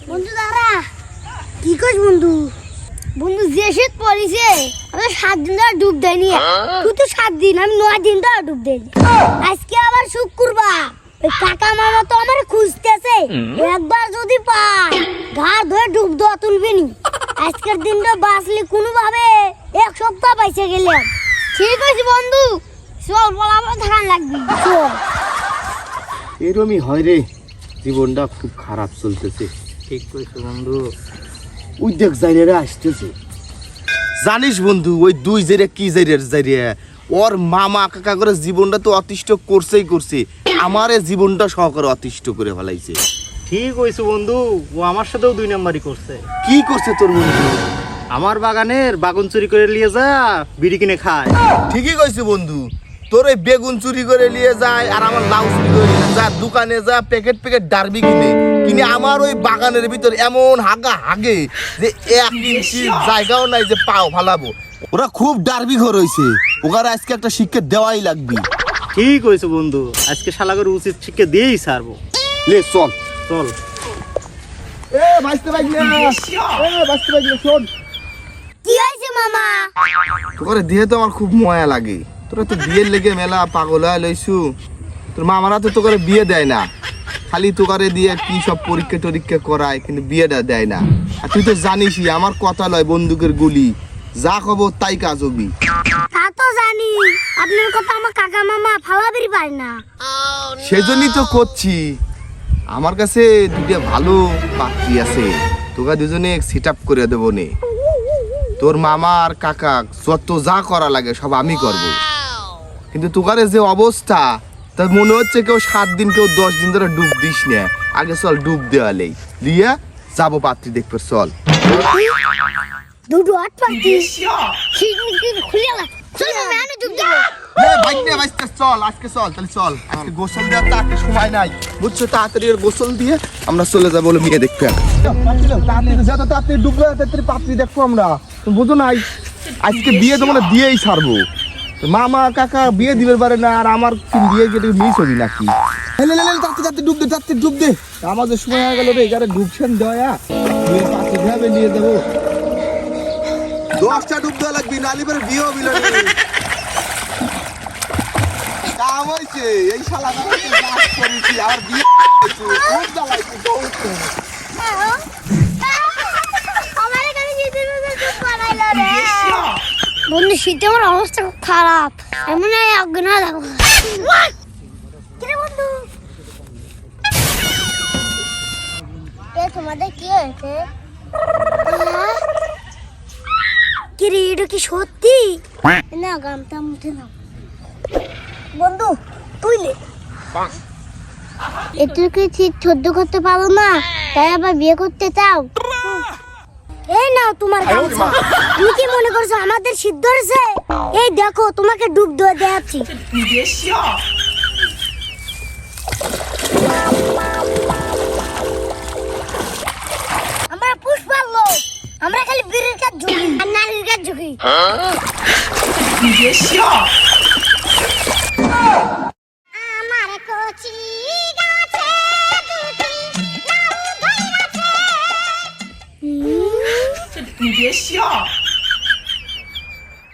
বন্ধু দাঁড়া। কি কইস বন্ধু? বন্ধু যে শীত পড়িছে আমি 7 দিন ধরে ডুব দেয়নি। তুই তো 7 দিন, আমি 9 দিন ধরে ডুব দেয়নি। আজকে আবার শুক্রবার, ওই কাকা মামা তো আমার খুঁজতেছে। একবার যদি পায় ঘাড় ধরে ডুব দেওয়া তুলবে নি। আজকের দিনটা বাঁচলে কোনোভাবে 1 সপ্তাহ পাইছে গেলাম। ঠিক আছে বন্ধু, চল বলাবো ধান লাগবি, চল। এরমই হয় রে, জীবনটা খুব খারাপ চলতেছে। ঠিক কইছো বন্ধু। ওই দেখ জাইরেরা আসতেছে। জানিস বন্ধু, ওই দুই জাইরে কি জাইরে ওর মামা কাকা করে জীবনটা তো অতিষ্ঠ করছে। আমার জীবনটা সহকারে অতিষ্ঠ করে ফেলাইছে। ঠিক কইছো বন্ধু, ও আমার সাথেও 2 নাম্বারই করছে। কি করছে তোর বন্ধু? আমার বাগানের বাগুন চুরি করে নিয়ে যা বিড়ি কিনে খায়। ঠিকই কইছে বন্ধু, তোর ওই বেগুন চুরি করে নিয়ে যায় আর আমার লাউ চুরি করে নিয়ে যা, দোকানে যা প্যাকেট ডারবি কিনে আমার ওই বাগানের ভিতর এমন হাগে যে 1 ইঞ্চি জায়গাও নাই যে পাও ফালাবো। ওরা খুব ডারবি ঘর হইছে, ওখানে আজকে একটা শিক্ষা দেওয়াই লাগবে। ঠিক কইছো বন্ধু, আজকে শালাগর উচিত শিক্ষা দিয়েই ছাড়বো। লে চল চল। শোন, কি হয়েছে মামা? তোর দেহে তো আমার খুব ময়া লাগে। তোরা তো বিয়ের লেগে মেলা পাগল হয়ে লইছু। তোর মামারা তো তোকে বিয়ে দেয় না, খালি তোকারে দিয়ে কি সব পরীক্ষা করায়, কিন্তু বিয়েটা দেয় না। আর তুই তো জানিসই আমার কথা লয় বন্দুকের গুলি, যা খবর তাই কাজ হবি। তা তো জানি, আপনার কথা আমার কাকা মামা ফালাবির পারে না। সেজন্যই তো করছি। আমার কাছে 2টা ভালো পাত্রী আছে, তোকে দুজনে সেট আপ করে দেবো নে। তোর মামা আর কাকা যত যা করা লাগে সব আমি করব। কিন্তু তোকারে যে অবস্থা, তা মনে হচ্ছে কেউ 7 দিন কেউ 10 দিন ধরে ডুব দিস না। আগে চল ডুব দেওয়ালেই দিয়ে যাবো পাত্রী দেখবে, চল। দুটো হাত পাচ্ছি খুলে গেল। চল মামা, আমি ডুব দেবো। চল আজকে চল, তাহলে চল। আজকে গোসল দেওয়ার তো আজকে সময় নাই, বুঝছো? তাড়াতাড়ি গোসল দিয়ে আমরা চলে যাবো বলে মেয়ে দেখতে। তাড়াতাড়ি ডুববে, তাড়াতাড়ি পাত্রী দেখবো আমরা, বুঝো নাই? আজকে বিয়ে তো মানে দিয়েই ছাড়বো। মামা কাকা বিয়ে দিবে পারে না, আর আমার বিয়ে গেলে মিস হবি নাকি? তাড়াতাড়ি ডুব দে। আমাদের সময় হয়ে গেল রে, এখানে ডুবছেন দেওয়া বিয়ে পাত্রী ভাবে নিয়ে দেবো। 10টা ডুব দেওয়া লাগবে, নালি পরে বিয়ে হবি না। কাম হইছে এই শালা করেছি আর বিয়ে খুব জ্বালাইছে। বন্ধু শীতে আমার অবস্থা খুব খারাপ, এমন অজ্ঞান হয়ে যাবো। বন্ধু তোমাদের কি হয়েছে? কি রে, এটা কি সত্যি? না গামটা মুঠে নাও বন্ধু, তুই নে। একটু কি ঠিক সহ্য করতে পারো না, তাই আবার বিয়ে করতে চাও? এই নাও তোমার গামছা। তুমি কি মনে করছো আমাদের সিদ্ধ হয়েছে? এই দেখো, তোমাকে ডুব দিয়ে দেখাচ্ছি। আমরা পুষ্পার লোক, আমরা খালি বীরের কাজ ঝুঁকি আর নারীর কাজ ঝুঁকি। আমার কচি গাছে দুটি নাউ ধইরাছে।